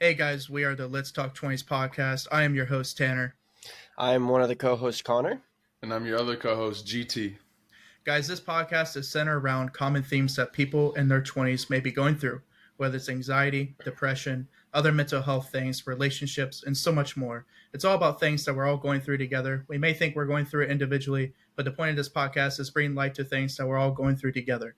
Hey guys, we are the Let's Talk 20s podcast. I am your host, Tanner. I'm one of the co-hosts, Connor. And I'm your other co-host, GT. Guys, this podcast is centered around common themes that people in their 20s may be going through, whether it's anxiety, depression, other mental health things, relationships, and so much more. It's all about things that we're all going through together. We may think we're going through it individually, but the point of this podcast is bringing light to things that we're all going through together.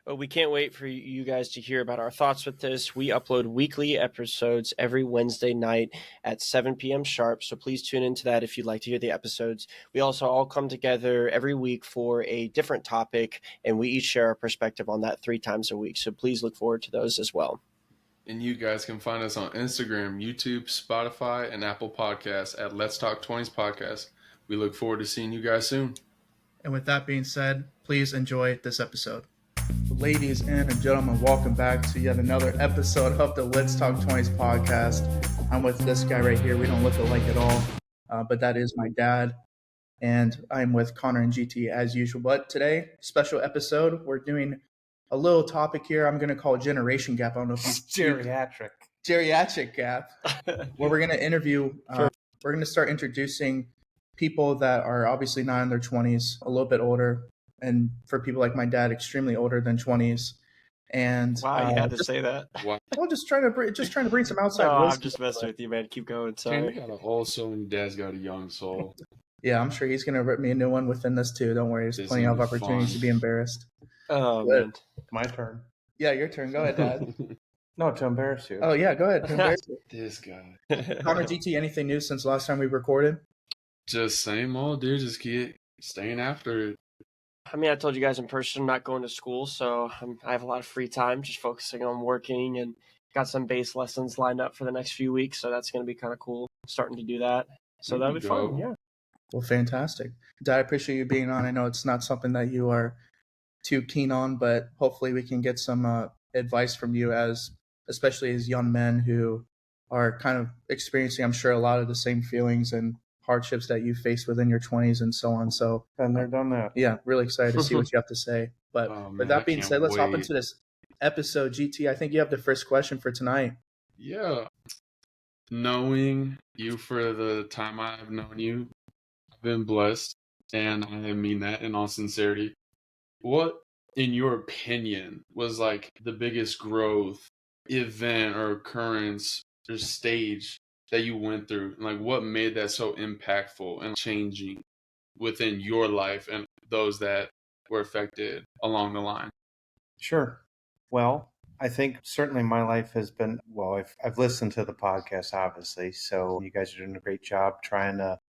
We can't wait for you guys to hear about our thoughts with this. We upload weekly episodes every Wednesday night at 7 p.m. sharp, so please tune into that if you'd like to hear the episodes. We also all come together every week for a different topic, and we each share our perspective on that 3 times a week, so please look forward to those as well. And you guys can find us on Instagram, YouTube, Spotify, and Apple Podcasts at Let's Talk 20s Podcast. We look forward to seeing you guys soon. And with that being said, please enjoy this episode. Ladies and gentlemen, welcome back to yet another episode of the Let's Talk 20s podcast. I'm with this guy right here. We don't look alike at all, but that is my dad. And I'm with Connor and GT as usual. But today, special episode, we're doing a little topic here. I'm going to call it Generation Gap. I don't know if Geriatric Gap, where we're going to interview, we're going to start introducing people that are obviously not in their 20s, a little bit older. And for people like my dad, extremely older than 20s. And wow, you had to say that. Wow. Well, just trying to bring some outside. No, I'm just messing with you, man. Keep going. Sorry. You got an old soul and your dad's got a young soul. Yeah, I'm sure he's gonna rip me a new one within this too. Don't worry, there's plenty of opportunities to be embarrassed. Oh man, my turn. Yeah, your turn. Go ahead, Dad. No, to embarrass you. Oh yeah, go ahead. Embarrass you. This guy. Connor, GT, anything new since last time we recorded? Just same old, dude. Just keep staying after it. I mean, I told you guys in person I'm not going to school, so I have a lot of free time, just focusing on working, and got some bass lessons lined up for the next few weeks, so that's going to be kind of cool, starting to do that. So that'll be fun, yeah. Well, fantastic. Dad, I appreciate you being on. I know it's not something that you are too keen on, but hopefully we can get some advice from you, especially as young men who are kind of experiencing, I'm sure, a lot of the same feelings and hardships that you face within your 20s and so on. So, and they're done that. Yeah, really excited to see what you have to say. But with that being said, let's hop into this episode. GT, I think you have the first question for tonight. Yeah. Knowing you for the time I've known you, I've been blessed, and I mean that in all sincerity. What, in your opinion, was like the biggest growth event or occurrence or stage that you went through, and like what made that so impactful and changing within your life and those that were affected along the line? Sure. Well, I think certainly my life has been, I've listened to the podcast, obviously, so you guys are doing a great job trying to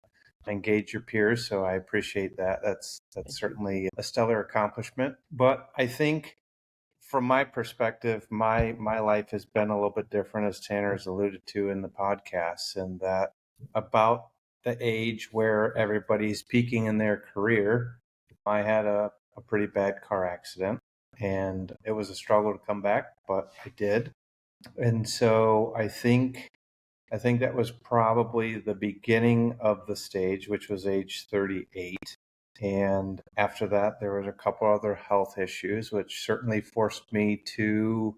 engage your peers, so I appreciate that. That's certainly a stellar accomplishment. But I think from my perspective, my life has been a little bit different, as Tanner has alluded to in the podcast, and that about the age where everybody's peaking in their career, I had a pretty bad car accident, and it was a struggle to come back, but I did. And so I think that was probably the beginning of the stage, which was age 38. And after that, there was a couple other health issues, which certainly forced me to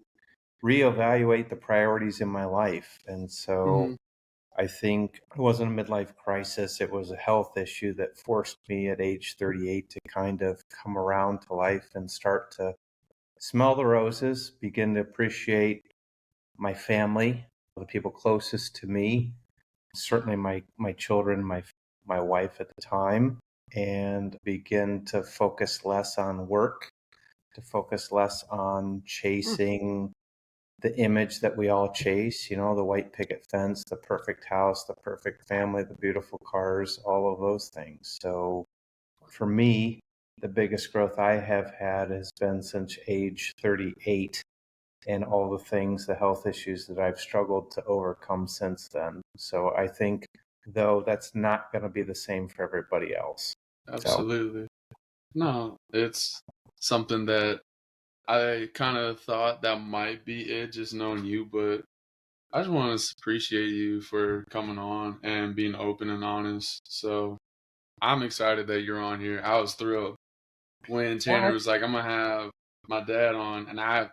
reevaluate the priorities in my life. And so I think it wasn't a midlife crisis. It was a health issue that forced me at age 38 to kind of come around to life and start to smell the roses, begin to appreciate my family, the people closest to me, certainly my children, my wife at the time, and begin to focus less on work, to focus less on chasing the image that we all chase, the white picket fence, the perfect house, the perfect family, the beautiful cars, all of those things. So for me, the biggest growth I have had has been since age 38, and all the things, the health issues that I've struggled to overcome since then. So I think, though, that's not going to be the same for everybody else. Absolutely. No, it's something that I kind of thought that might be it, just knowing you, but I just want to appreciate you for coming on and being open and honest. So I'm excited that you're on here. I was thrilled when Tanner was like, I'm going to have my dad on, and I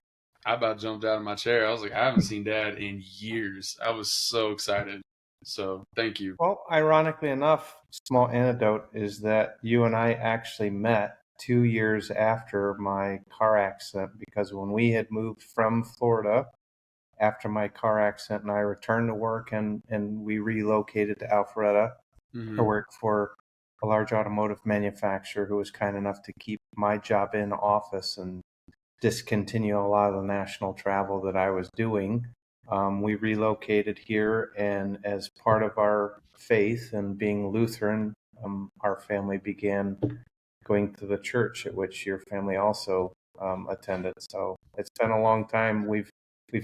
I about jumped out of my chair. I was like, I haven't seen Dad in years. I was so excited. So thank you. Well, ironically enough, small anecdote is that you and I actually met 2 years after my car accident, because when we had moved from Florida after my car accident and I returned to work, and we relocated to Alpharetta to work for a large automotive manufacturer who was kind enough to keep my job in office and discontinue a lot of the national travel that I was doing. We relocated here, and as part of our faith and being Lutheran, our family began going to the church at which your family also attended. So it's been a long time. We've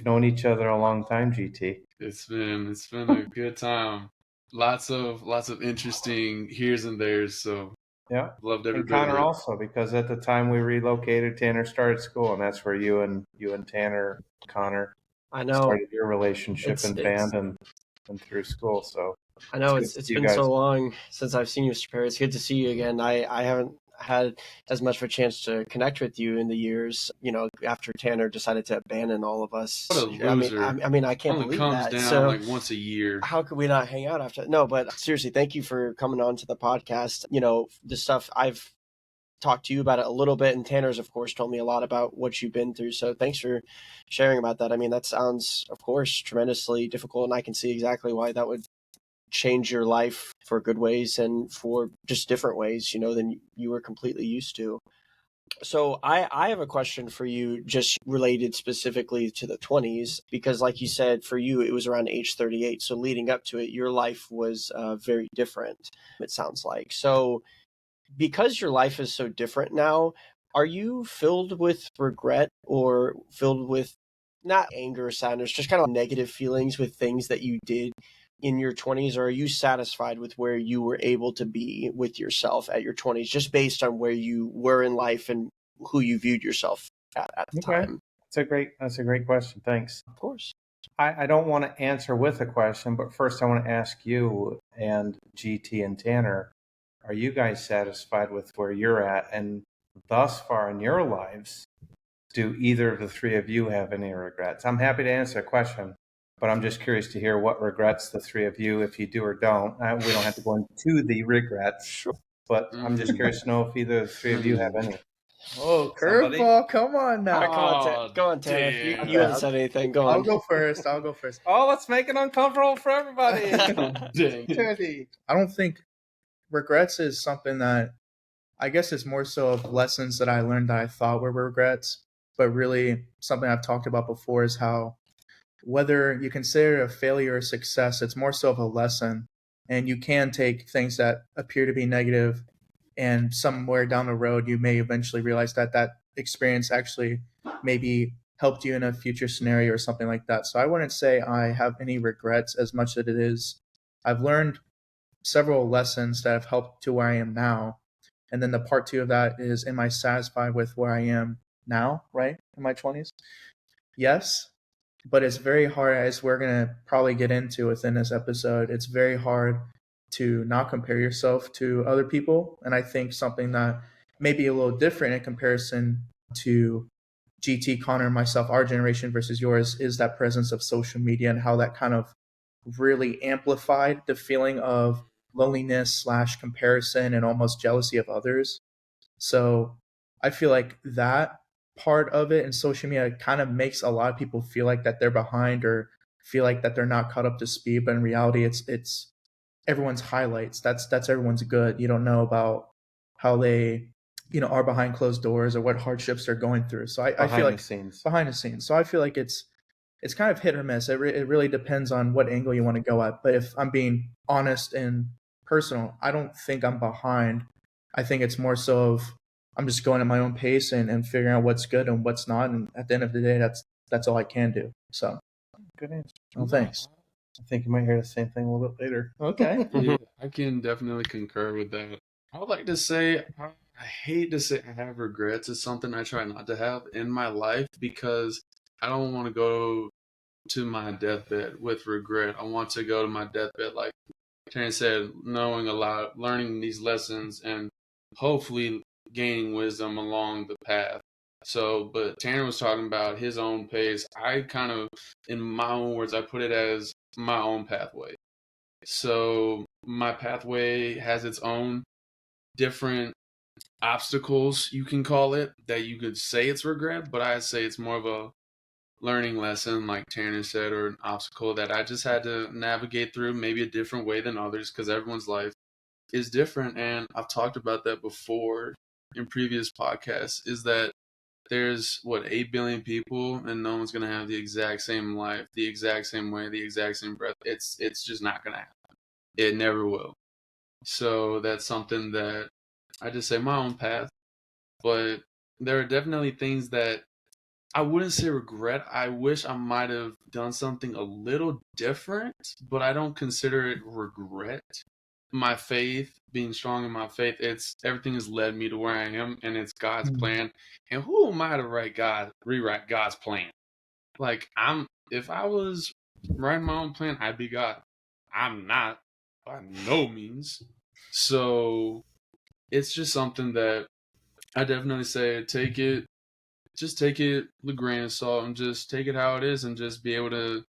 known each other a long time, GT. It's been a good time. Lots of interesting here's and there's. So Yeah. loved every And bit of Connor it. also, because at the time we relocated, Tanner started school, and that's where you and Tanner, Connor, I know. started your relationship It's- in band and through school. So I know It's it's good to see you been guys. so long since I've seen you, Mr. Perry. It's good to see you again. I haven't had as much of a chance to connect with you in the years, after Tanner decided to abandon all of us. What a loser. I mean, I can't Only believe comes that. down So like once a year. how could we not hang out after? No, but seriously, thank you for coming on to the podcast. The stuff I've talked to you about it a little bit, and Tanner's of course told me a lot about what you've been through, so thanks for sharing about that. I mean, that sounds of course tremendously difficult, and I can see exactly why that would change your life for good ways and for just different ways, than you were completely used to. So I have a question for you, just related specifically to the 20s, because like you said, for you, it was around age 38. So leading up to it, your life was very different, it sounds like. So because your life is so different now, are you filled with regret or filled with not anger or sadness, just kind of negative feelings with things that you did in your 20s? Or are you satisfied with where you were able to be with yourself at your 20s, just based on where you were in life and who you viewed yourself at the Okay. time? that's a great question. Thanks. Of course. I don't want to answer with a question, but first I want to ask you and GT and Tanner, are you guys satisfied with where you're at? And thus far in your lives, do either of the three of you have any regrets? I'm happy to answer a question, but I'm just curious to hear what regrets the three of you, if you do or don't. We don't have to go into the regrets, Sure. but I'm just curious to know if either of the three of you have any. Oh, Somebody? curveball! Come on All right, now. go on, Tanner. damn. You haven't said anything. Go on. I'll go first. Oh, let's make it uncomfortable for everybody. Dang. Teddy. I don't think regrets is something that, I guess it's more so of lessons that I learned that I thought were regrets, but really something I've talked about before is how whether you consider it a failure or success, it's more so of a lesson. And you can take things that appear to be negative, and somewhere down the road, you may eventually realize that that experience actually maybe helped you in a future scenario or something like that. So I wouldn't say I have any regrets as much as it is I've learned several lessons that have helped to where I am now. And then the part two of that is, am I satisfied with where I am now, right? In my 20s? Yes, but it's very hard, as we're going to probably get into within this episode. It's very hard to not compare yourself to other people. And I think something that may be a little different in comparison to GT, Connor, and myself, our generation versus yours, is that presence of social media and how that kind of really amplified the feeling of loneliness / comparison and almost jealousy of others. So I feel like that part of it in social media kind of makes a lot of people feel like that they're behind or feel like that they're not caught up to speed. But in reality, it's everyone's highlights. That's everyone's good. You don't know about how they, are behind closed doors or what hardships they're going through. So I feel like behind the scenes. So I feel like it's kind of hit or miss. It really depends on what angle you want to go at. But if I'm being honest and personal, I don't think I'm behind. I think it's more so of I'm just going at my own pace and figuring out what's good and what's not. And at the end of the day, that's all I can do. So Good answer. well, thanks. I think you might hear the same thing a little bit later. Okay. Yeah, I can definitely concur with that. I would like to say, I hate to say I have regrets. It's something I try not to have in my life because I don't want to go to my deathbed with regret. I want to go to my deathbed, like Terrence said, knowing a lot, learning these lessons, and hopefully gaining wisdom along the path. So, but Tanner was talking about his own pace. I kind of, in my own words, I put it as my own pathway. So my pathway has its own different obstacles, you can call it, that you could say it's regret, but I say it's more of a learning lesson, like Tanner said, or an obstacle that I just had to navigate through, maybe a different way than others, because everyone's life is different. And I've talked about that before in previous podcasts, is that there's 8 billion people, and no one's gonna have the exact same life, the exact same way, the exact same breath. It's just not gonna happen. It never will. So that's something that I just say my own path. But there are definitely things that I wouldn't say regret. I wish I might have done something a little different, but I don't consider it regret. My faith, being strong in my faith, it's everything has led me to where I am, and it's God's plan. And who am I to rewrite God's plan? Like, if I was writing my own plan, I'd be God. I'm not, by no means. So it's just something that I definitely say take it with a grain of salt, and just take it how it is, and just be able to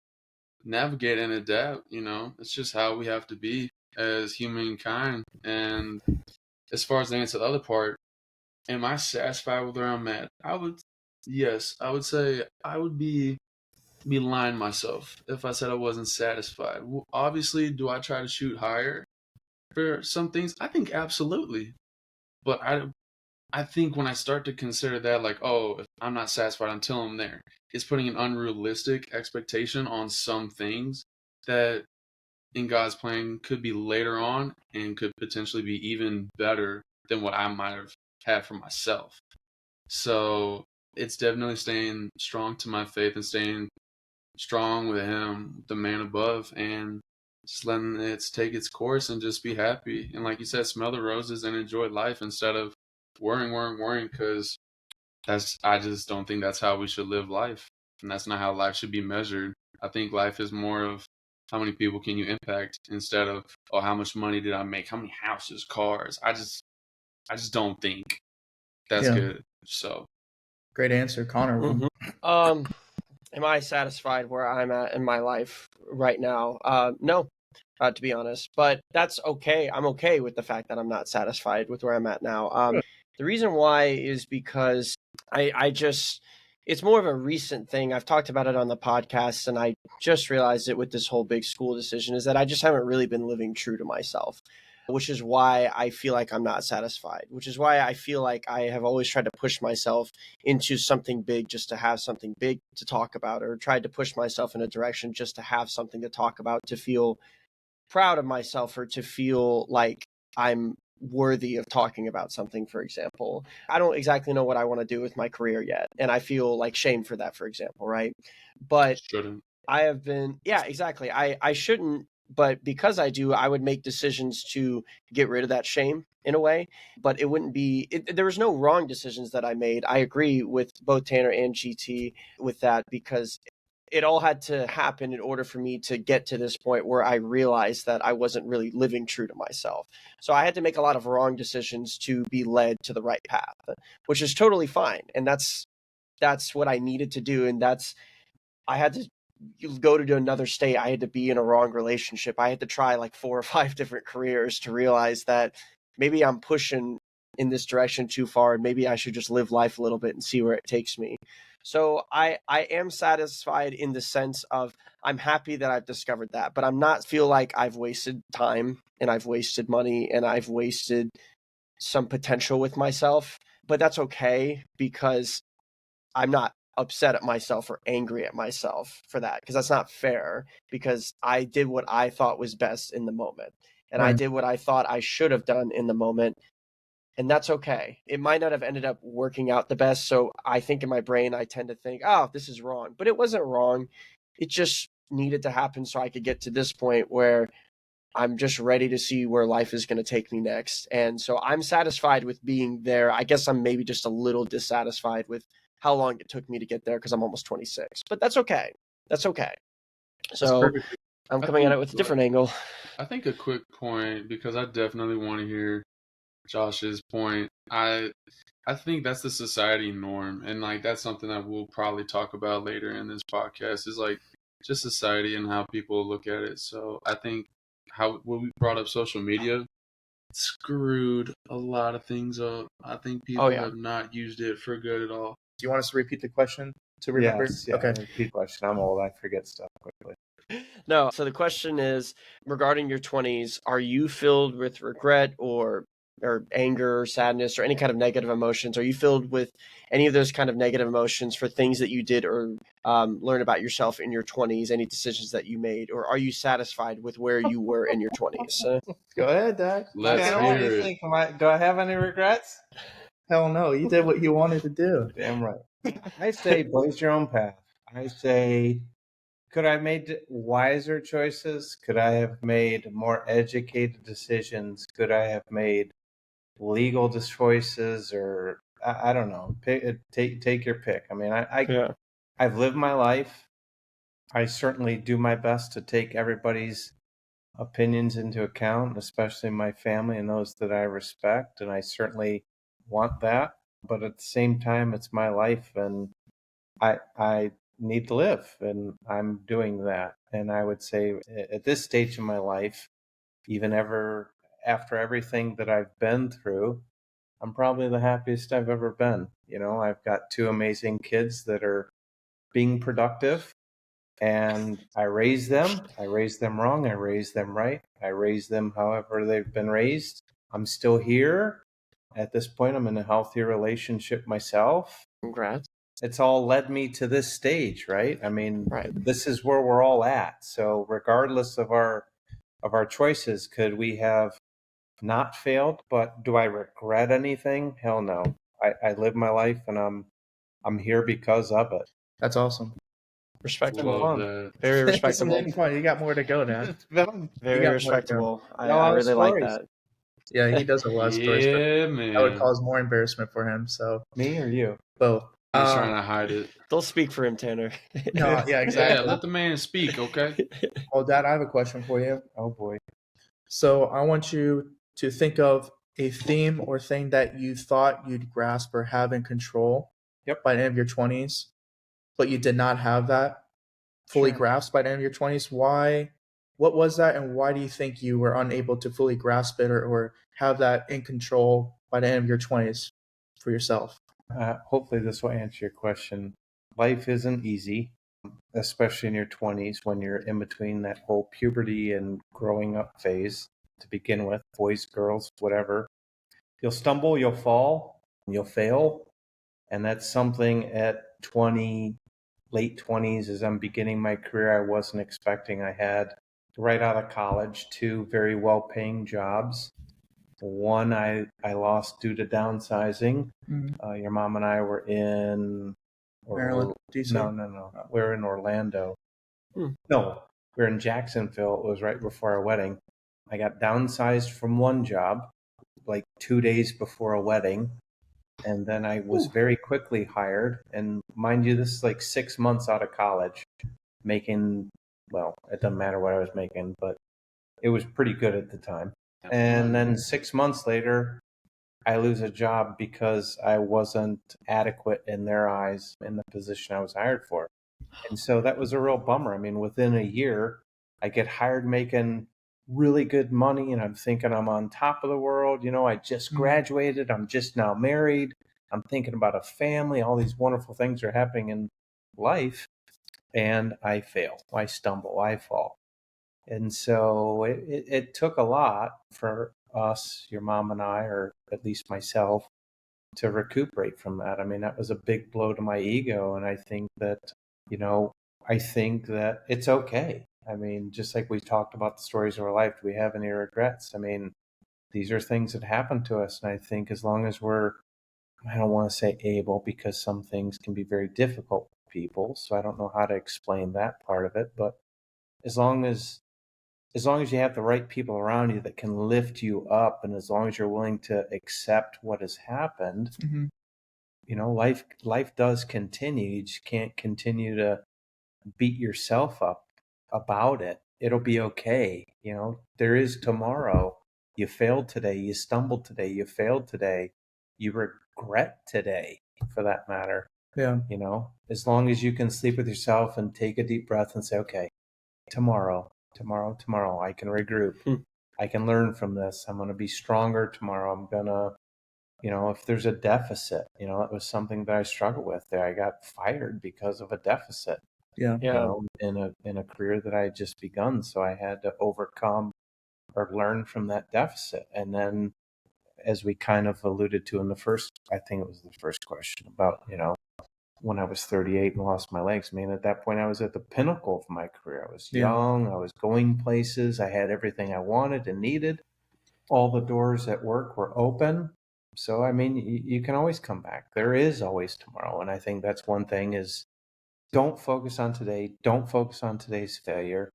navigate and adapt. It's just how we have to be as humankind. And as far as the answer to the other part, am I satisfied with where I'm at? Yes, I would say I would be lying myself if I said I wasn't satisfied. Obviously, do I try to shoot higher for some things? I think absolutely. But I think when I start to consider that, like, oh, if I'm not satisfied until I'm there, it's putting an unrealistic expectation on some things that in God's plan could be later on and could potentially be even better than what I might have had for myself. So it's definitely staying strong to my faith and staying strong with Him, the man above, and just letting it take its course and just be happy. And like you said, smell the roses and enjoy life instead of worrying, because I just don't think that's how we should live life. And that's not how life should be measured. I think life is more of how many people can you impact instead of, oh, how much money did I make? How many houses, cars? I just don't think that's good. So great answer, Connor. Am I satisfied where I'm at in my life right now? No, to be honest, but that's okay. I'm okay with the fact that I'm not satisfied with where I'm at now. The reason why is because I just, it's more of a recent thing. I've talked about it on the podcast, and I just realized it with this whole big school decision, is that I just haven't really been living true to myself, which is why I feel like I'm not satisfied, which is why I feel like I have always tried to push myself into something big just to have something big to talk about, or tried to push myself in a direction just to have something to talk about, to feel proud of myself, or to feel like I'm worthy of talking about something. For example, I don't exactly know what I want to do with my career yet, and I feel like shame for that, for example, right? But shouldn't. I have been, yeah, exactly. I shouldn't, but because I do, I would make decisions to get rid of that shame in a way. But it wouldn't be, there was no wrong decisions that I made. I agree with both Tanner and GT with that, because it all had to happen in order for me to get to this point where I realized that I wasn't really living true to myself. So I had to make a lot of wrong decisions to be led to the right path, which is totally fine. And that's what I needed to do. And I had to go to another state. I had to be in a wrong relationship. I had to try like 4 or 5 different careers to realize that maybe I'm pushing in this direction too far, and maybe I should just live life a little bit and see where it takes me. So I am satisfied in the sense of I'm happy that I've discovered that, but I'm not feel like I've wasted time, and I've wasted money, and I've wasted some potential with myself. But that's okay, because I'm not upset at myself or angry at myself for that, because that's not fair, because I did what I thought was best in the moment, and I did what I thought I should have done in the moment. And that's okay. It might not have ended up working out the best. So I think in my brain, I tend to think, oh, this is wrong. But it wasn't wrong. It just needed to happen so I could get to this point where I'm just ready to see where life is going to take me next. And so I'm satisfied with being there. I guess I'm maybe just a little dissatisfied with how long it took me to get there, because I'm almost 26. But that's okay. That's okay. So I'm coming at it with a different angle. I think a quick point, because I definitely want to hear Josh's point. I think that's the society norm, and like that's something that we'll probably talk about later in this podcast. Is like just society and how people look at it. So I think how when we brought up social media screwed a lot of things up. I think Oh, people yeah. have not used it for good at all. Do you want us to repeat the question to remember? Yes, yeah. Okay. Repeat question. I'm old. I forget stuff quickly. No. So the question is regarding your 20s, are you filled with regret or anger or sadness or any kind of negative emotions? Are you filled with any of those kind of negative emotions for things that you did or learn about yourself in your 20s, any decisions that you made, or are you satisfied with where you were in your 20s? Go ahead, Dad. Let's Okay, what do hear you it. think? Do I have any regrets? Hell no, you did what you wanted to do. Damn right. I say blaze your own path. I say, could I have made wiser choices? Could I have made more educated decisions? Could I have made legal choices? Or I don't know. Take your pick. I mean, Yeah. I've lived my life. I certainly do my best to take everybody's opinions into account, especially my family and those that I respect. And I certainly want that. But at the same time, it's my life and I need to live and I'm doing that. And I would say at this stage of my life, even after everything that I've been through, I'm probably the happiest I've ever been. You know, I've got two amazing kids that are being productive and I raised them. I raised them wrong. I raised them right. I raised them however they've been raised. I'm still here. At this point, I'm in a healthy relationship myself. Congrats. It's all led me to this stage, right? I mean, Right. this is where we're all at. So regardless of our choices, could we have not failed? But do I regret anything? Hell no. I live my life and I'm here because of it. That's awesome. Respectable. Love fun. that. Very It's respectable. been fun. You got more to go, Dad. It's fun. Very got more to go. respectable. I Got a lot of really like stories. that. Yeah, he does a lot of stories. But Yeah, that would man. cause more embarrassment for him. So Me or you? both. He's trying to hide it. Don't speak for him, Tanner. No, yeah, Yeah, exactly. let the man speak, okay? Well, Dad, I have a question for you. Oh boy. So I want you to think of a theme or thing that you thought you'd grasp or have in control by the end of your 20s, but you did not have that fully Sure. grasped by the end of your 20s. Why? What was that, and why do you think you were unable to fully grasp it or have that in control by the end of your 20s for yourself? Hopefully this will answer your question. Life isn't easy, especially in your 20s when you're in between that whole puberty and growing up phase to begin with, boys, girls, whatever. You'll stumble, you'll fall, you'll fail. And that's something at 20, late 20s as I'm beginning my career, I wasn't expecting. I had right out of college 2 very well paying jobs. One I lost due to downsizing. Your mom and I were in Maryland, DC? No. We're in Orlando. Hmm. No, we're in Jacksonville. It was right before our wedding. I got downsized from one job like 2 days before a wedding. And then I was very quickly hired. And mind you, this is like 6 months out of college, making, well, it doesn't matter what I was making, but it was pretty good at the time. And then 6 months later, I lose a job because I wasn't adequate in their eyes in the position I was hired for. And so that was a real bummer. I mean, within a year, I get hired making really good money and I'm thinking I'm on top of the world. You know, I just graduated. I'm just now married. I'm thinking about a family. All these wonderful things are happening in life. And I fail. I stumble. I fall. And so it took a lot for us, your mom and I, or at least myself, to recuperate from that. I mean, that was a big blow to my ego. And I think that, it's okay. I mean, just like we talked about the stories of our life, do we have any regrets? I mean, these are things that happen to us. And I think as long as I don't want to say able because some things can be very difficult for people. So I don't know how to explain that part of it. But as long as you have the right people around you that can lift you up, and as long as you're willing to accept what has happened, life does continue. You just can't continue to beat yourself up about it. It'll be okay. There is tomorrow. You failed today. You stumbled today. You failed today. you regret today, for that matter. Yeah. As long as you can sleep with yourself and take a deep breath and say, okay, tomorrow, I can regroup. I can learn from this. I'm going to be stronger tomorrow. I'm going to, if there's a deficit, it was something that I struggled with. That I got fired because of a deficit. Yeah. In a career that I had just begun. So I had to overcome or learn from that deficit. And then, as we kind of alluded to in I think it was the first question about, when I was 38 and lost my legs, man, at that point I was at the pinnacle of my career. I was young, I was going places, I had everything I wanted and needed. All the doors at work were open. So, I mean, you can always come back. There is always tomorrow. And I think that's one thing is, don't focus on today. Don't focus on today's failure.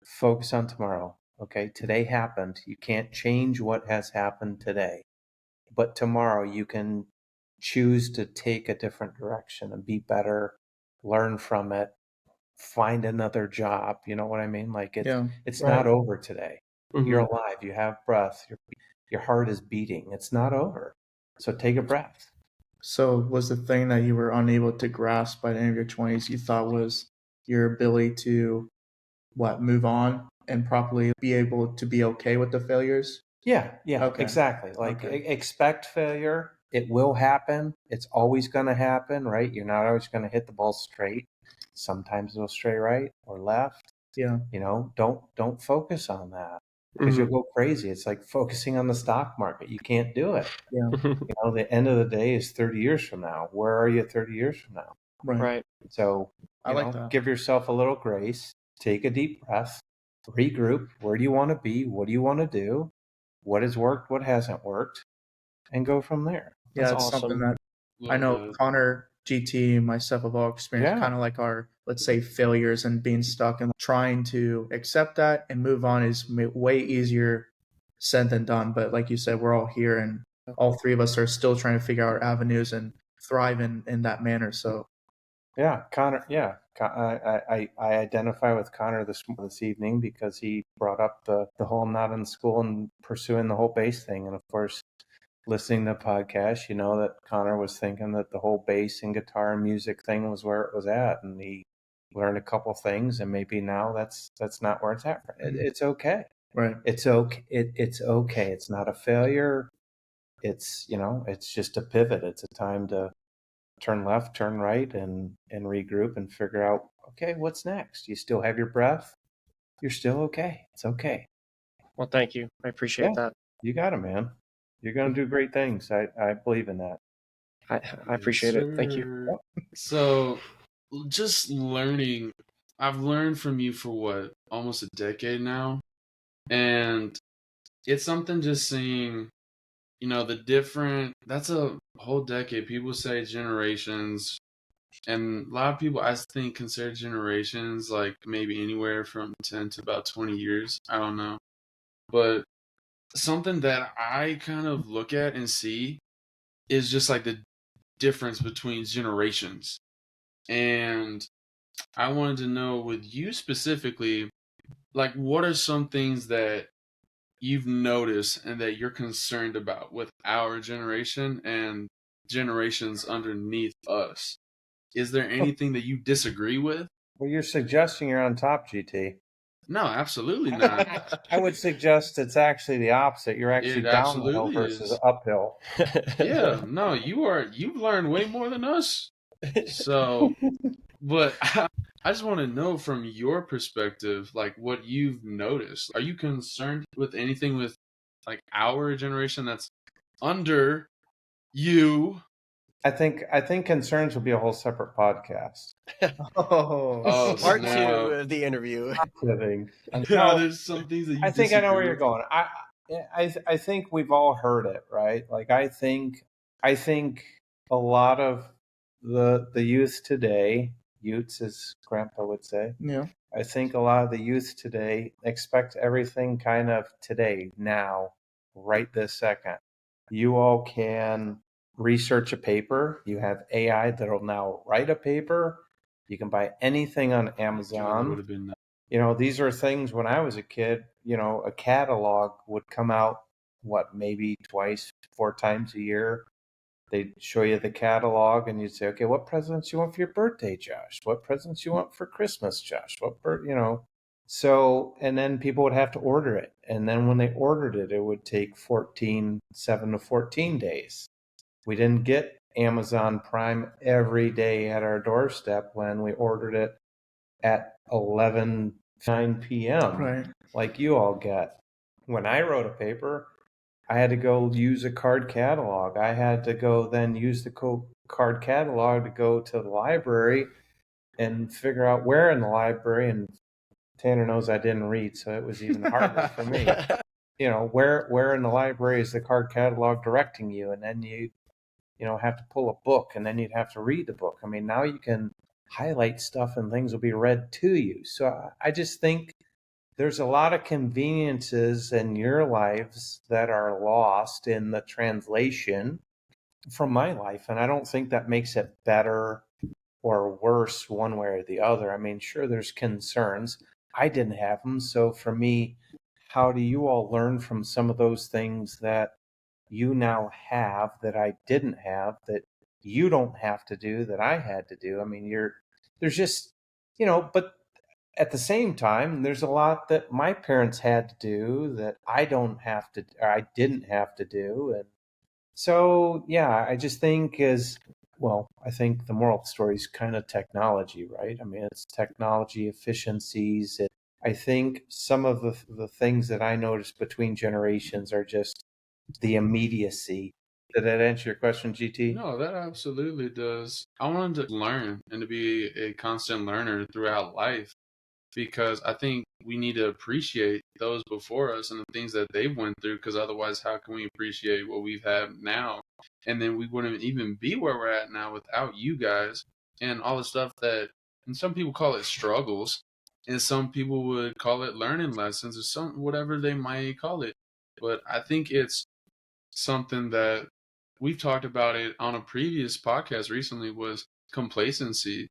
Focus on tomorrow. Okay, today happened. You can't change what has happened today. But tomorrow you can choose to take a different direction and be better, learn from it, find another job. You know what I mean? Like it's not over today. You're alive. You have breath. Your heart is beating. It's not over. So take a breath. So was the thing that you were unable to grasp by the end of your 20s, you thought was your ability to move on and properly be able to be okay with the failures? Yeah, Okay. exactly. Like expect failure. It will happen. It's always going to happen, right? You're not always going to hit the ball straight. Sometimes it'll stray right or left. Yeah. Don't focus on that because you'll go crazy. It's like focusing on the stock market. You can't do it. Yeah. The end of the day is 30 years from now. Where are you 30 years from now? Right. So, I like that. Give yourself a little grace. Take a deep breath. Regroup. Where do you want to be? What do you want to do? What has worked? What hasn't worked? And go from there. Yeah, it's awesome. something that I know Connor, GT, myself have all experienced, kind of like our, let's say, failures and being stuck, and trying to accept that and move on is way easier said than done. But like you said, we're all here and all three of us are still trying to figure out avenues and thrive in that manner. So yeah, Connor. Yeah, I identify with Connor this evening because he brought up the whole not in school and pursuing the whole bass thing, and of course, listening to podcasts, that Connor was thinking that the whole bass and guitar and music thing was where it was at, and he learned a couple things, and maybe now that's not where it's at. It's okay. Right. It's okay. It's okay. It's not a failure. It's it's just a pivot. It's a time to turn left, turn right, and regroup and figure out, okay, what's next? You still have your breath. You're still okay. It's okay. Well, thank you. I appreciate that. You got it, man. You're going to do great things. I believe in that. I appreciate it. Thank you. So, just learning, I've learned from you for almost a decade now. And it's something just seeing, that's a whole decade. People say generations. And a lot of people, I think, consider generations like maybe anywhere from 10 to about 20 years. I don't know. But something that I kind of look at and see is just like the difference between generations. And I wanted to know with you specifically, like, what are some things that you've noticed and that you're concerned about with our generation and generations underneath us? Is there anything that you disagree with? Well, you're suggesting you're on top, GT. No, absolutely not. I would suggest it's actually the opposite. You're actually downhill versus uphill. Yeah, no, you've learned way more than us. So, but I just want to know from your perspective, like what you've noticed. Are you concerned with anything with like our generation that's under you? I think concerns will be a whole separate podcast. Oh, part 2 of the interview. No, there's some things that you I think I know where you're going. I think we've all heard it, right? Like I think a lot of the youth today, youths as Grandpa would say. Yeah. I think a lot of the youth today expect everything kind of today, now, right this second. You all can research a paper. You have AI that'll now write a paper. You can buy anything on Amazon. These are things when I was a kid, a catalog would come out, maybe twice, 4 times a year. they'd show you the catalog and you'd say, okay, what presents you want for your birthday, Josh? What presents you want for Christmas, Josh? So, and then people would have to order it. And then when they ordered it, it would take 7 to 14 days. We didn't get Amazon Prime every day at our doorstep when we ordered it at 9 p.m. Right. like you all get. When I wrote a paper, I had to go use a card catalog. I had to go then use the card catalog to go to the library and figure out where in the library. And Tanner knows I didn't read, so it was even harder for me. Where in the library is the card catalog directing you? And then you have to pull a book, and then you'd have to read the book. I mean, now you can highlight stuff and things will be read to you. So I just think there's a lot of conveniences in your lives that are lost in the translation from my life. And I don't think that makes it better or worse one way or the other. I mean, sure, there's concerns. I didn't have them. So for me, how do you all learn from some of those things that you now have that I didn't have, that you don't have to do, that I had to do? I mean, there's just, but at the same time, there's a lot that my parents had to do that I don't have to, or I didn't have to do. And so, yeah, I just think I think the moral of the story is kind of technology, right? I mean, it's technology efficiencies. I think some of the things that I noticed between generations are just the immediacy. Did that answer your question, GT? No, that absolutely does. I wanted to learn and to be a constant learner throughout life, because I think we need to appreciate those before us and the things that they've went through, because otherwise how can we appreciate what we've had now? And then we wouldn't even be where we're at now without you guys and all the stuff that, and some people call it struggles, and some people would call it learning lessons, or whatever they might call it. But I think it's something that we've talked about it on a previous podcast recently, was complacency.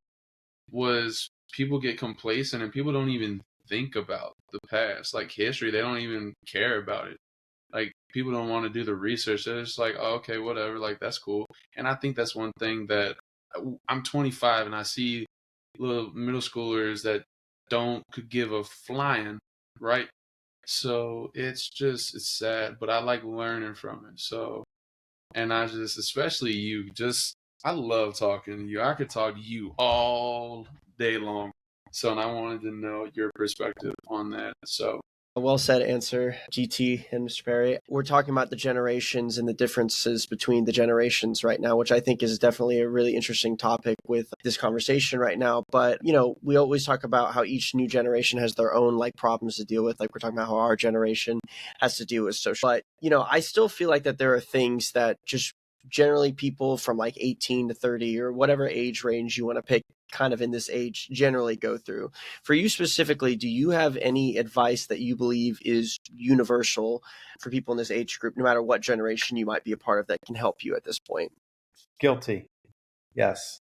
Was people get complacent and people don't even think about the past, like history. They don't even care about it. Like, people don't want to do the research. They're just like, oh, okay, whatever, like, that's cool. And I think that's one thing that I'm 25 and I see little middle schoolers that could give a flying, right? So it's sad, but I like learning from it. So, and I just, especially you, I love talking to you. I could talk to you all day long. So, and I wanted to know your perspective on that. So, A well said answer, GT and Mr. Perry. We're talking about the generations and the differences between the generations right now, which I think is definitely a really interesting topic with this conversation right now. But, we always talk about how each new generation has their own problems to deal with. Like, we're talking about how our generation has to deal with social. But, I still feel like that there are things that just generally people from 18 to 30 or whatever age range you want to pick kind of in this age generally go through. For you specifically, do you have any advice that you believe is universal for people in this age group, no matter what generation you might be a part of, that can help you at this point? Guilty. Yes,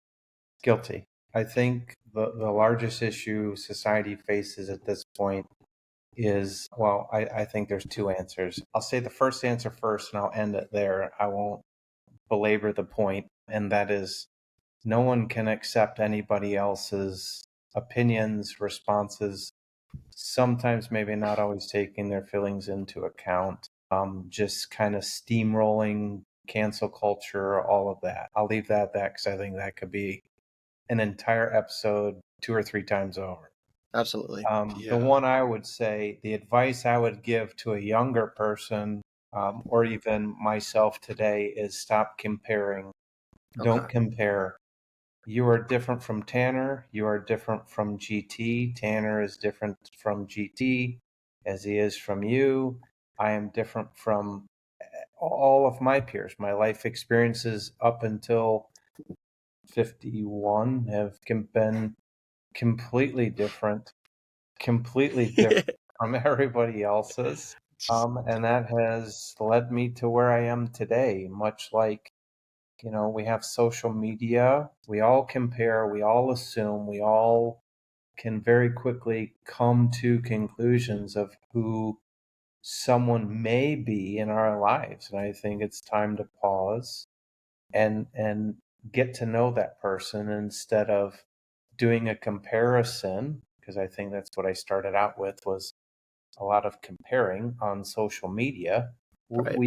guilty. I think the largest issue society faces at this point is, I think there's two answers. I'll say the first answer first and I'll end it there. I won't belabor the point, and that is, no one can accept anybody else's opinions, responses, sometimes maybe not always taking their feelings into account, just kind of steamrolling, cancel culture, all of that. I'll leave that at that because I think that could be an entire episode 2 or 3 times over. Absolutely. Yeah. The one I would say, the advice I would give to a younger person, or even myself today, is stop comparing. Don't compare. You are different from Tanner. You are different from GT. Tanner is different from GT as he is from you. I am different from all of my peers. My life experiences up until 51 have been completely different from everybody else's. And that has led me to where I am today, much like, we have social media. We all compare, we all assume, we all can very quickly come to conclusions of who someone may be in our lives. And I think it's time to pause and get to know that person instead of doing a comparison, because I think that's what I started out with, was a lot of comparing on social media. Right.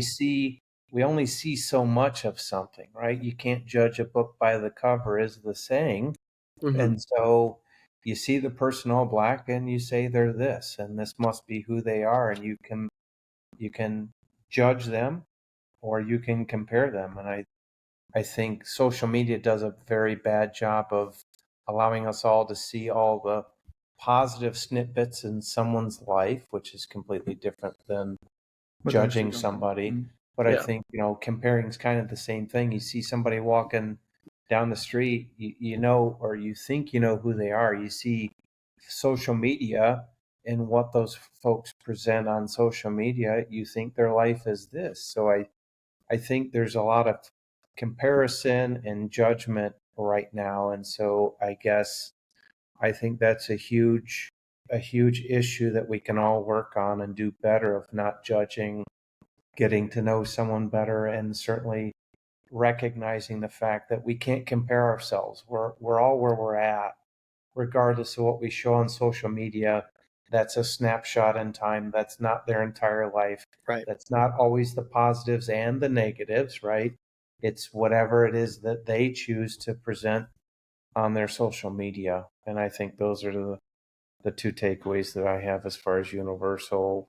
We only see so much of something, right? You can't judge a book by the cover, is the saying. Mhm. And so you see the person all black and you say they're this and this must be who they are, and you can judge them or you can compare them. And I think social media does a very bad job of allowing us all to see all the positive snippets in someone's life, which is completely different than What they're actually judging going through. somebody. Mhm. But I Yeah. think, comparing is kind of the same thing. You see somebody walking down the street, you know, or you think you know who they are. You see social media and what those folks present on social media, you think their life is this. So I think there's a lot of comparison and judgment right now. And so I think that's a huge issue that we can all work on and do better, of not judging, getting to know someone better, and certainly recognizing the fact that we can't compare ourselves. We're all where we're at, regardless of what we show on social media. That's a snapshot in time. That's not their entire life. Right. That's not always the positives and the negatives, right? It's whatever it is that they choose to present on their social media. And I think those are the two takeaways that I have as far as universal,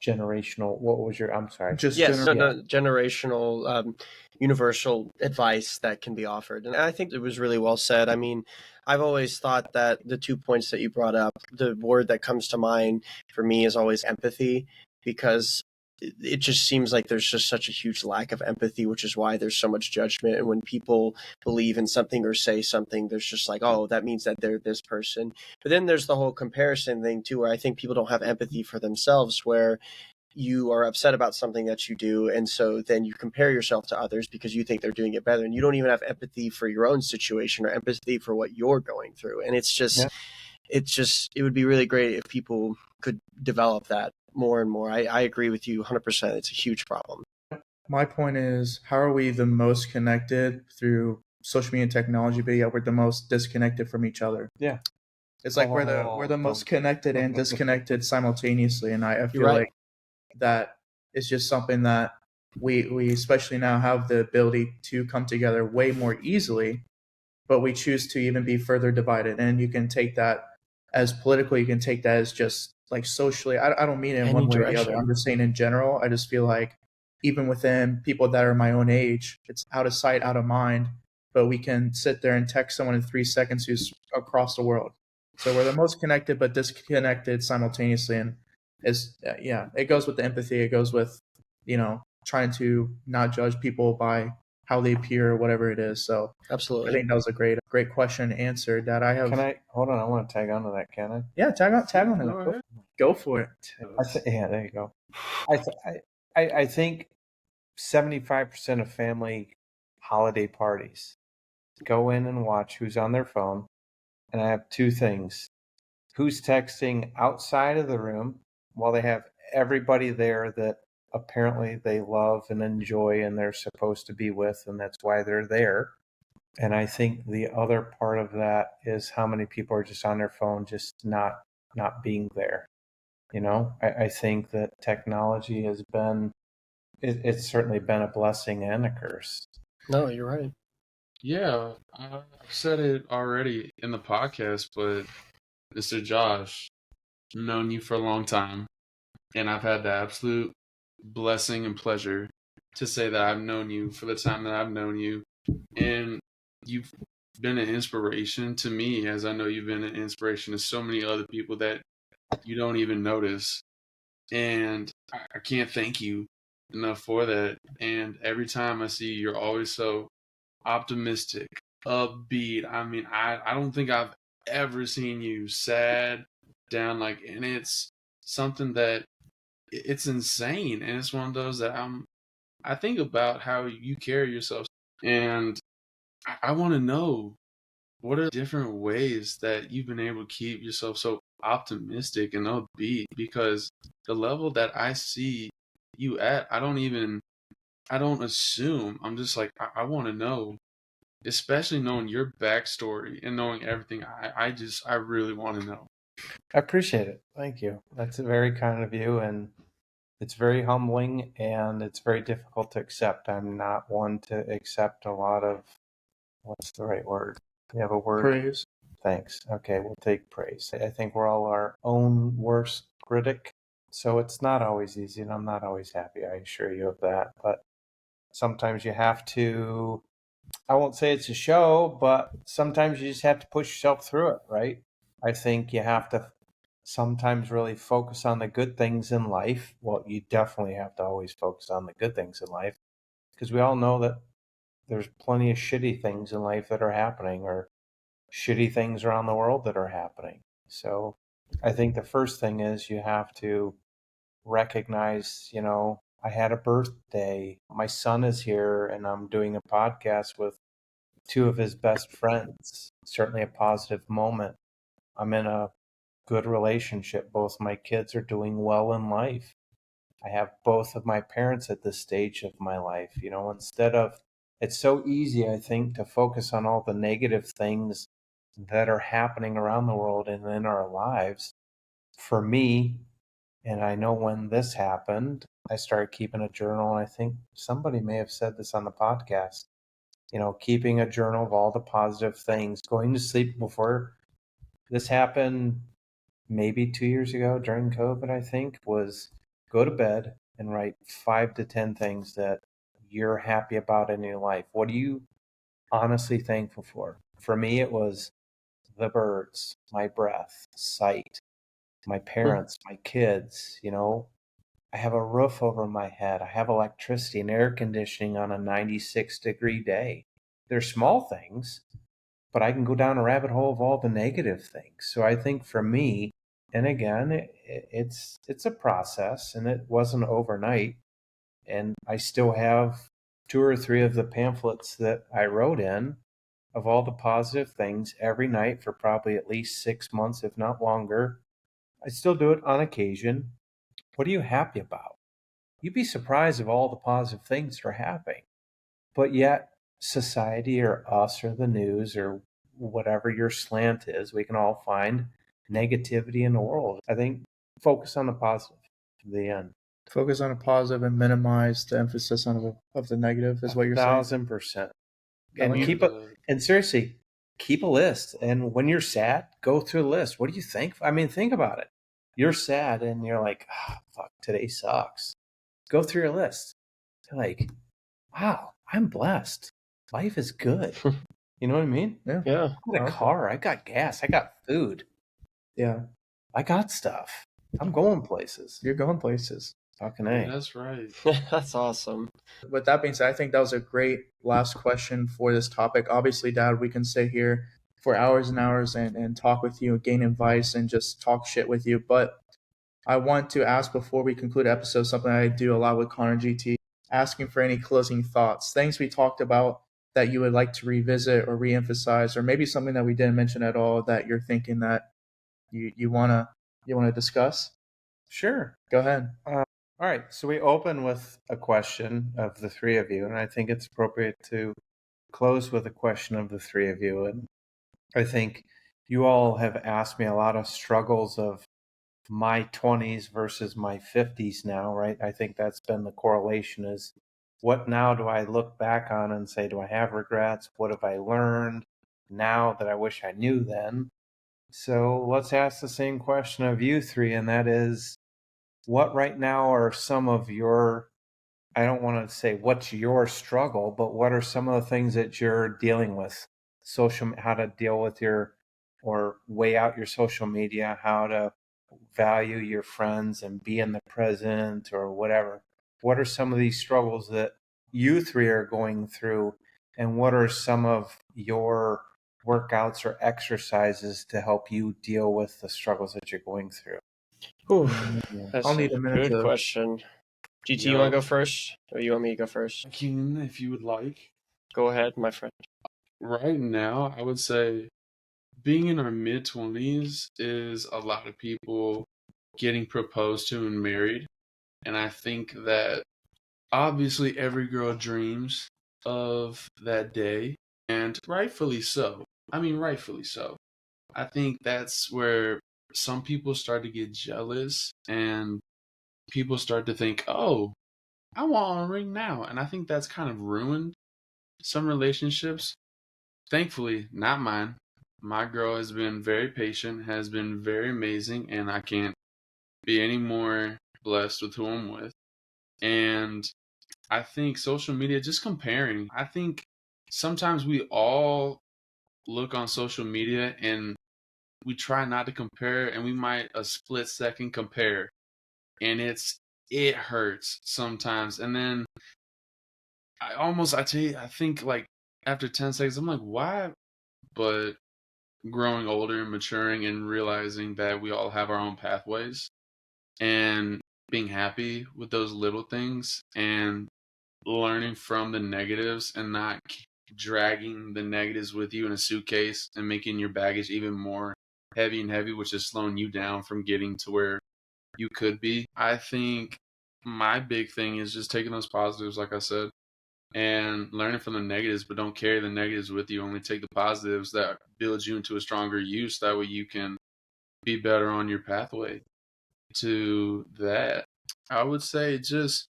generational, what was your, I'm sorry. Just Yes, general. generational, universal advice that can be offered. And I think it was really well said. I mean, I've always thought that the 2 points that you brought up, the word that comes to mind for me is always empathy, because it just seems like there's just such a huge lack of empathy, which is why there's so much judgment. And when people believe in something or say something, there's just like, oh, that means that they're this person. But then there's the whole comparison thing too, where I think people don't have empathy for themselves, where you are upset about something that you do, and so then you compare yourself to others because you think they're doing it better, and you don't even have empathy for your own situation or empathy for what you're going through. And it would be really great if people could develop that more and more. I agree with you 100%. It's a huge problem. My point is, how are we the most connected through social media and technology, but yet we're the most disconnected from each other? Yeah. It's like we're the most connected and disconnected simultaneously, and I feel right. like that is just something that we especially now have the ability to come together way more easily, but we choose to even be further divided. And you can take that as political, you can take that as just like socially. I don't mean it in Any one way or the direction. other. I'm just saying in general, I just feel like even within people that are my own age, it's out of sight, out of mind, but we can sit there and text someone in 3 seconds who's across the world. So we're the most connected but disconnected simultaneously. And it goes with the empathy. It goes with, trying to not judge people by how they appear or whatever it is. So Absolutely. I think that was a great question answered that I have. Can I hold on? I want to tag on to that. Can I? Yeah, tag on Go it. ahead. Go for it. Yeah, there you go. I think 75% of family holiday parties go in and watch who's on their phone, and I have two things: who's texting outside of the room while they have everybody there that apparently they love and enjoy and they're supposed to be with, and that's why they're there. And I think the other part of that is how many people are just on their phone, just not being there. I think that technology has been, it's certainly been a blessing and a curse. No, you're right. Yeah, I've said it already in the podcast, but Mr. Josh, known you for a long time, and I've had the absolute blessing and pleasure to say that I've known you for the time that I've known you, and you've been an inspiration to me, as I know you've been an inspiration to so many other people that you don't even notice. And I can't thank you enough for that. And every time I see you, you're always so optimistic, upbeat. I mean, I don't think I've ever seen you sad, down, and it's something that it's insane. And it's one of those that I think about how you carry yourself, and I want to know, what are different ways that you've been able to keep yourself so optimistic and upbeat? Because the level that I see you at, I don't even I don't assume. I'm just like, I want to know, especially knowing your backstory and knowing everything. I really want to know. I appreciate it. Thank you. That's very kind of you, and it's very humbling, and it's very difficult to accept. I'm not one to accept a lot of, what's the right word? You have a word? Praise. Thanks. Okay, we'll take praise. I think we're all our own worst critic, so it's not always easy, and I'm not always happy. I assure you of that. But sometimes you have to, I won't say it's a show, but sometimes you just have to push yourself through it, right? I think you have to sometimes really focus on the good things in life. Well, you definitely have to always focus on the good things in life, because we all know that there's plenty of shitty things in life that are happening, or shitty things around the world that are happening. So I think the first thing is you have to recognize, I had a birthday. My son is here, and I'm doing a podcast with two of his best friends. Certainly a positive moment. I'm in a good relationship. Both my kids are doing well in life. I have both of my parents at this stage of my life. Instead of, it's so easy, I think, to focus on all the negative things that are happening around the world and in our lives. For me, and I know when this happened, I started keeping a journal. And I think somebody may have said this on the podcast, keeping a journal of all the positive things, going to sleep before this happened maybe 2 years ago during COVID, I think, was go to bed and write 5 to 10 things that you're happy about in your life. What are you honestly thankful for? For me, it was the birds, my breath, sight, my parents, my kids. I have a roof over my head. I have electricity and air conditioning on a 96-degree day. They're small things, but I can go down a rabbit hole of all the negative things. So I think for me, and again, it's a process, and it wasn't overnight. And I still have 2 or 3 of the pamphlets that I wrote in of all the positive things every night for probably at least 6 months, if not longer. I still do it on occasion. What are you happy about? You'd be surprised of all the positive things that are happening. But yet, society or us or the news or whatever your slant is, we can all find negativity in the world. I think focus on the positive to the end. Focus on a positive and minimize the emphasis of the negative is what you're saying. 1,000%. I And like and seriously, keep a list. And when you're sad, go through the list. What do you think? I mean, think about it. You're sad and you're like, fuck, today sucks. Go through your list. You're like, wow, I'm blessed. Life is good. You know what I mean? Yeah. Yeah. I got a car. I got gas. I got food. Yeah. I got stuff. I'm going places. You're going places. Fucking A. That's right. That's awesome. With that being said, I think that was a great last question for this topic. Obviously, Dad, we can stay here for hours and hours and talk with you, gain advice, and just talk shit with you. But I want to ask before we conclude the episode something I do a lot with Connor GT, asking for any closing thoughts, things we talked about that you would like to revisit or reemphasize, or maybe something that we didn't mention at all that you're thinking that you wanna discuss. Sure. Go ahead. All right. So we open with a question of the three of you, and I think it's appropriate to close with a question of the three of you. And I think you all have asked me a lot of struggles of my 20s versus my 50s now, right? I think that's been the correlation is what now do I look back on and say, do I have regrets? What have I learned now that I wish I knew then? So let's ask the same question of you three, and that is, what right now are some of your, I don't want to say what's your struggle, but what are some of the things that you're dealing with? How to deal with or weigh out your social media, how to value your friends and be in the present or whatever. What are some of these struggles that you three are going through, and what are some of your workouts or exercises to help you deal with the struggles that you're going through? Ooh, that's I'll need a minute good to- question. GT, you want to go first, or you want me to go first? I can, if you would like. Go ahead, my friend. Right now, I would say being in our mid-20s is a lot of people getting proposed to and married. And I think that obviously every girl dreams of that day, and rightfully so. I mean, rightfully so. I think that's where some people start to get jealous and people start to think, oh, I want a ring now. And I think that's kind of ruined some relationships. Thankfully, not mine. My girl has been very patient, has been very amazing, and I can't be any more blessed with who I'm with. And I think social media, just comparing, I think sometimes we all look on social media and we try not to compare, and we might a split second compare, and it hurts sometimes. And then I tell you, I think like after 10 seconds, I'm like, why? But growing older and maturing and realizing that we all have our own pathways and being happy with those little things and learning from the negatives and not dragging the negatives with you in a suitcase and making your baggage even more heavy and heavy, which is slowing you down from getting to where you could be. I think my big thing is just taking those positives, like I said, and learning from the negatives, but don't carry the negatives with you. Only take the positives that build you into a stronger you, so that way you can be better on your pathway to that. I would say just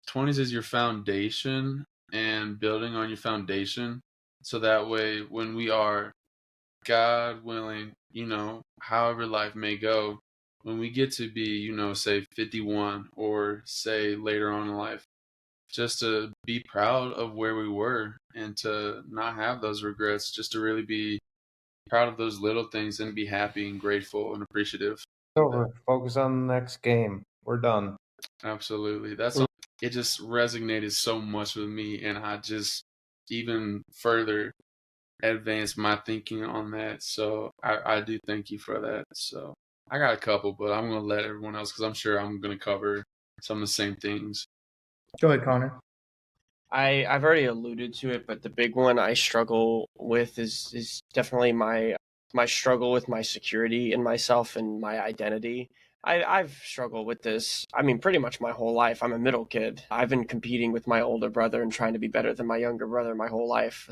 20s is your foundation and building on your foundation. So that way, when we are, God willing, however life may go, when we get to be, say 51 or say later on in life, just to be proud of where we were and to not have those regrets, just to really be proud of those little things and be happy and grateful and appreciative. Over. Focus on the next game. We're done. Absolutely. It just resonated so much with me, and I just even further advanced my thinking on that. So I do thank you for that. So I got a couple, but I'm going to let everyone else, because I'm sure I'm going to cover some of the same things. Go ahead, Connor. I've already alluded to it, but the big one I struggle with is definitely my struggle with my security in myself and my identity. I've struggled with this, I mean, pretty much my whole life. I'm a middle kid. I've been competing with my older brother and trying to be better than my younger brother my whole life.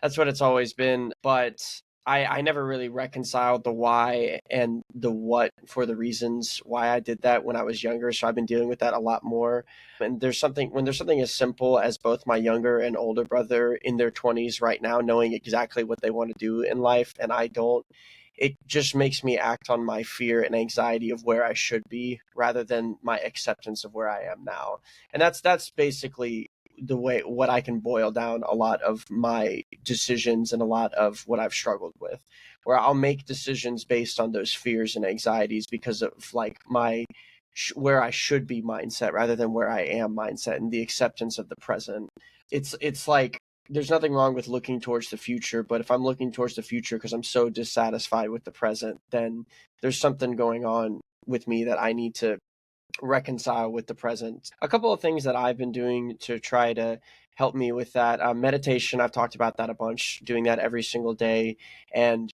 That's what it's always been. But I never really reconciled the why and the what for the reasons why I did that when I was younger. So I've been dealing with that a lot more. And when there's something as simple as both my younger and older brother in their 20s right now knowing exactly what they want to do in life and I don't, it just makes me act on my fear and anxiety of where I should be rather than my acceptance of where I am now. And that's basically the way what I can boil down a lot of my decisions and a lot of what I've struggled with, where I'll make decisions based on those fears and anxieties because of like my where I should be mindset rather than where I am mindset and the acceptance of the present. It's like there's nothing wrong with looking towards the future, but if I'm looking towards the future because I'm so dissatisfied with the present, then there's something going on with me that I need to reconcile with the present. A couple of things that I've been doing to try to help me with that meditation. I've talked about that a bunch, doing that every single day. And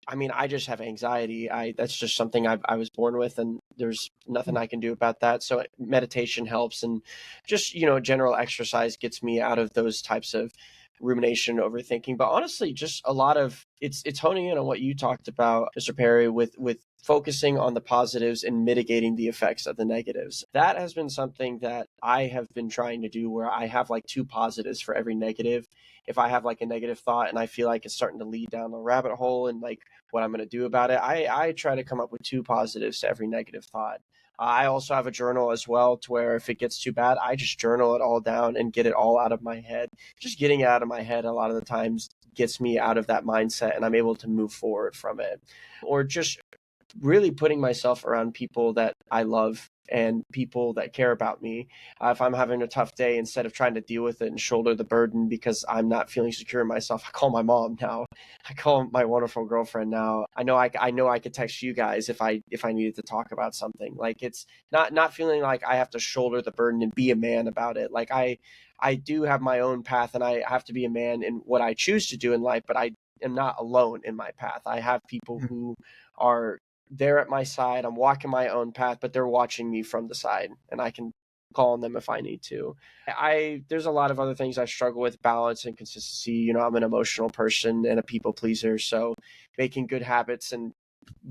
I mean, I just have anxiety. That's just something I was born with, and there's nothing I can do about that. So meditation helps, and just general exercise gets me out of those types of rumination, overthinking. But honestly, just a lot of it's honing in on what you talked about, Mr. Perry, with focusing on the positives and mitigating the effects of the negatives. That has been something that I have been trying to do, where I have like two positives for every negative. If I have like a negative thought and I feel like it's starting to lead down a rabbit hole and like what I'm going to do about it, I try to come up with two positives to every negative thought. I also have a journal as well, to where if it gets too bad, I just journal it all down and get it all out of my head. Just getting it out of my head a lot of the times gets me out of that mindset and I'm able to move forward from it. Or just really putting myself around people that I love and people that care about me. If I'm having a tough day, instead of trying to deal with it and shoulder the burden because I'm not feeling secure in myself, I call my mom now. I call my wonderful girlfriend now. I know I could text you guys if I needed to talk about something. Like, it's not feeling like I have to shoulder the burden and be a man about it. Like, I do have my own path and I have to be a man in what I choose to do in life, but I am not alone in my path. I have people who are there at my side. I'm walking my own path, but they're watching me from the side, and I can call on them if I need to. There's a lot of other things I struggle with, balance and consistency. You know, I'm an emotional person and a people pleaser, so making good habits and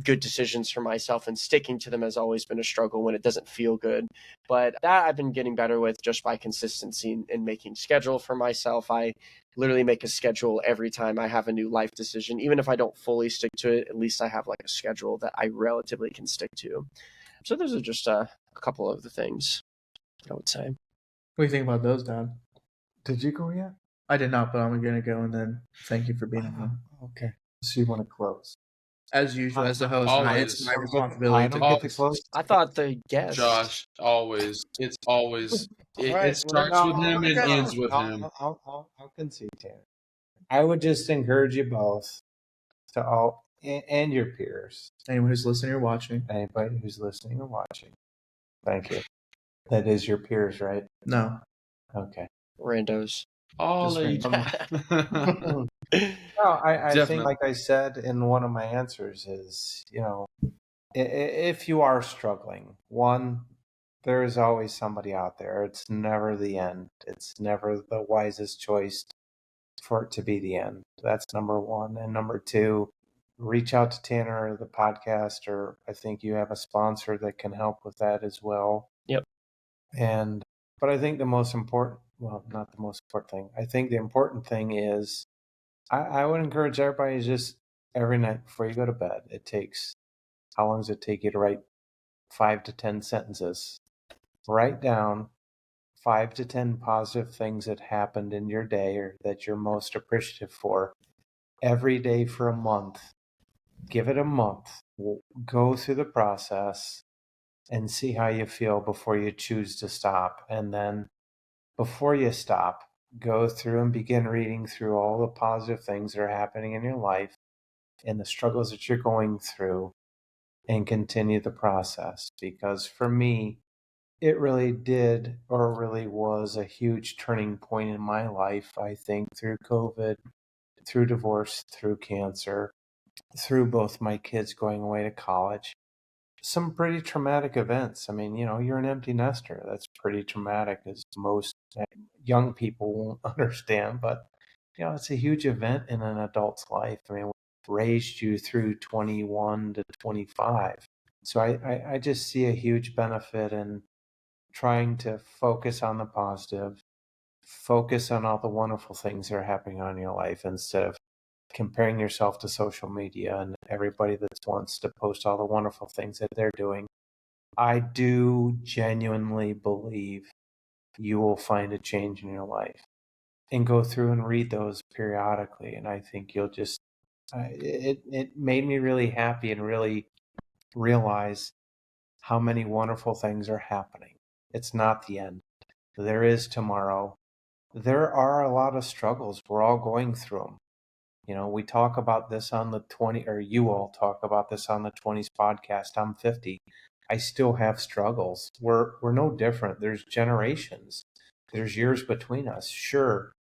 good decisions for myself and sticking to them has always been a struggle when it doesn't feel good. But that I've been getting better with just by consistency and making schedule for myself. I literally make a schedule every time I have a new life decision. Even if I don't fully stick to it, at least I have like a schedule that I relatively can stick to. So those are just a couple of the things I would say. What do you think about those, Dad? Did you go yet? I did not, but I'm going to go and then thank you for being on. Okay. So you want to close? As usual, as the host, Always. it's my responsibility I to don't get to close. I thought the guest. Josh, always. It's always. It, Right, it starts well, with him and okay. ends with him. I'll concede, Tanner. I would just encourage you both to all and your peers, anyone who's listening or watching. anybody who's listening or watching. Thank you. That is your peers, right? No. Okay. Randos. All Just of No, I think, Definitely. like I said in one of my answers, is, you know, if you are struggling, one, there is always somebody out there. It's never the end. It's never the wisest choice for it to be the end. That's number one. And number two, reach out to Tanner or the podcast, or I think you have a sponsor that can help with that as well. Yep. But I think the most important, well, not the most important thing. I think the important thing is I would encourage everybody to just every night before you go to bed, how long does it take you to write 5 to 10 sentences? Write down 5 to 10 positive things that happened in your day or that you're most appreciative for every day for a month. Give it a month. Go through the process and see how you feel before you choose to stop. And then before you stop, go through and begin reading through all the positive things that are happening in your life and the struggles that you're going through, and continue the process. Because for me, it really did, or really was, a huge turning point in my life, I think, through COVID, through divorce, through cancer, through both my kids going away to college. Some pretty traumatic events. I mean, you know, you're an empty nester. That's pretty traumatic, as most young people won't understand. But, you know, it's a huge event in an adult's life. I mean, we raised you through 21 to 25. So I just see a huge benefit in trying to focus on the positive, focus on all the wonderful things that are happening on your life instead of comparing yourself to social media and everybody that wants to post all the wonderful things that they're doing. I do genuinely believe you will find a change in your life, and go through and read those periodically. And I think you'll just, it made me really happy and really realize how many wonderful things are happening. It's not the end. There is tomorrow. There are a lot of struggles. We're all going through them. You know, we talk about this on the 20, or you all talk about this on the 20s podcast. I'm 50. I still have struggles. We're no different. There's generations. There's years between us. Sure,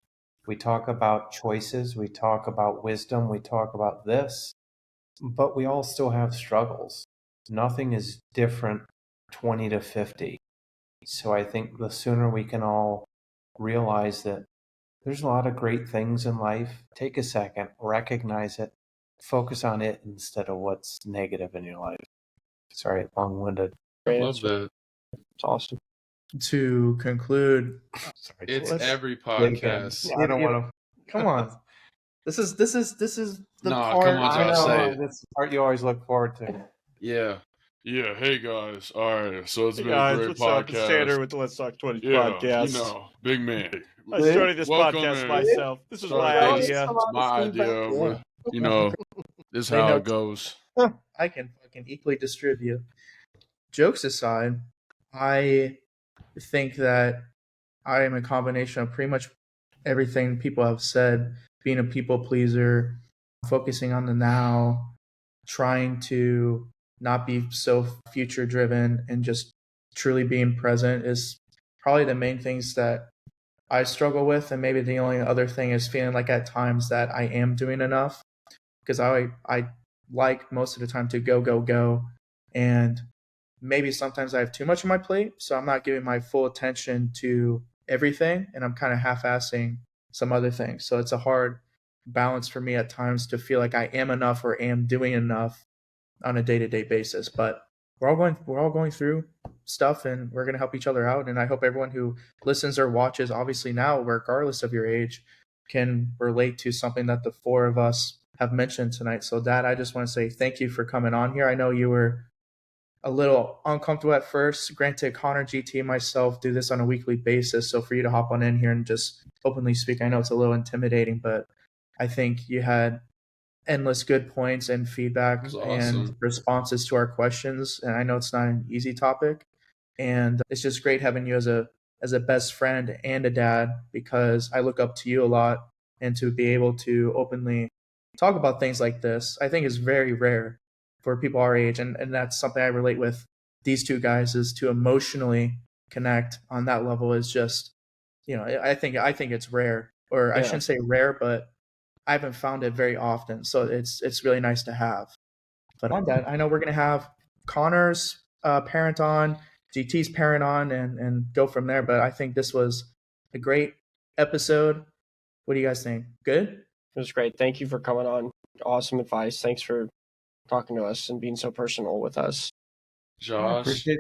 we talk about choices. We talk about wisdom. We talk about this. But we all still have struggles. Nothing is different 20 to 50. So I think the sooner we can all realize that there's a lot of great things in life, take a second, recognize it, focus on it instead of what's negative in your life. Sorry, long-winded. I love that. It's awesome. To conclude, Sorry, It's Let's- every podcast. I don't want to. come on. This is the No, part. come on, I Josh, know say it. that's the part you always look forward to. Yeah. Yeah. Hey guys. All right. So it's Hey been guys, a great what's up? It's Tanner podcast. with the Let's Talk 20 Yeah. podcast. You know, big man. I started this Welcome podcast in. myself. This was my Sorry, idea. It's my idea. But, you know, this is They how know- it goes. I can fucking equally distribute. Jokes aside, I think that I am a combination of pretty much everything people have said. Being a people pleaser, focusing on the now, trying to not be so future driven, and just truly being present is probably the main things that I struggle with. And maybe the only other thing is feeling like at times that I am doing enough, because I like most of the time to go, and maybe sometimes I have too much on my plate, so I'm not giving my full attention to everything, and I'm kind of half-assing some other things. So it's a hard balance for me at times to feel like I am enough or am doing enough on a day-to-day basis. But we're all going through stuff, and we're going to help each other out. And I hope everyone who listens or watches, obviously now, regardless of your age, can relate to something that the four of us have mentioned tonight. So Dad, I just want to say thank you for coming on here. I know you were a little uncomfortable at first. Granted, Connor, GT, and myself do this on a weekly basis. So for you to hop on in here and just openly speak, I know it's a little intimidating, but I think you had endless good points and feedback It was and awesome. responses to our questions. And I know it's not an easy topic. And it's just great having you as a best friend and a dad, because I look up to you a lot, and to be able to openly talk about things like this, I think is very rare for people our age. And that's something I relate with these two guys, is to emotionally connect on that level is just, I think it's rare, or I Yeah. shouldn't say rare, but I haven't found it very often. So it's really nice to have. But on that, I know we're going to have Connor's parent on, GT's parent on, and go from there. But I think this was a great episode. What do you guys think? Good? It was great. Thank you for coming on. Awesome advice. Thanks for talking to us and being so personal with us. I Josh, appreciate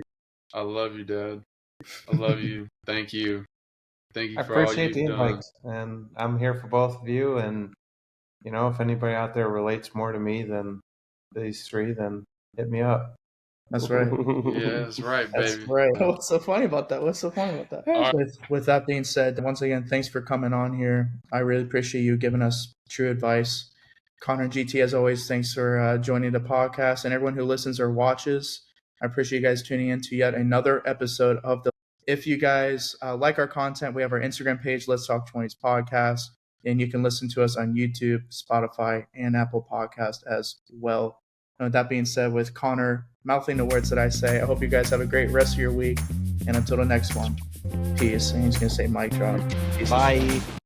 I love you, Dad. I love you. Thank you. Thank you I for all appreciate you've the done. invite, and I'm here for both of you. And if anybody out there relates more to me than these three, then hit me up. That's right. Yeah, that's right, That's baby. right. What's so funny about that? All right. With that being said, once again, thanks for coming on here. I really appreciate you giving us true advice. Connor and GT, as always, thanks for joining the podcast. And everyone who listens or watches, I appreciate you guys tuning in to yet another episode of the. If you guys like our content, we have our Instagram page, Let's Talk 20s Podcast, and you can listen to us on YouTube, Spotify, and Apple Podcast as well. And with that being said, with Connor mouthing the words that I say, I hope you guys have a great rest of your week. And until the next one, peace. And he's going to say mic drop. Peace. Bye.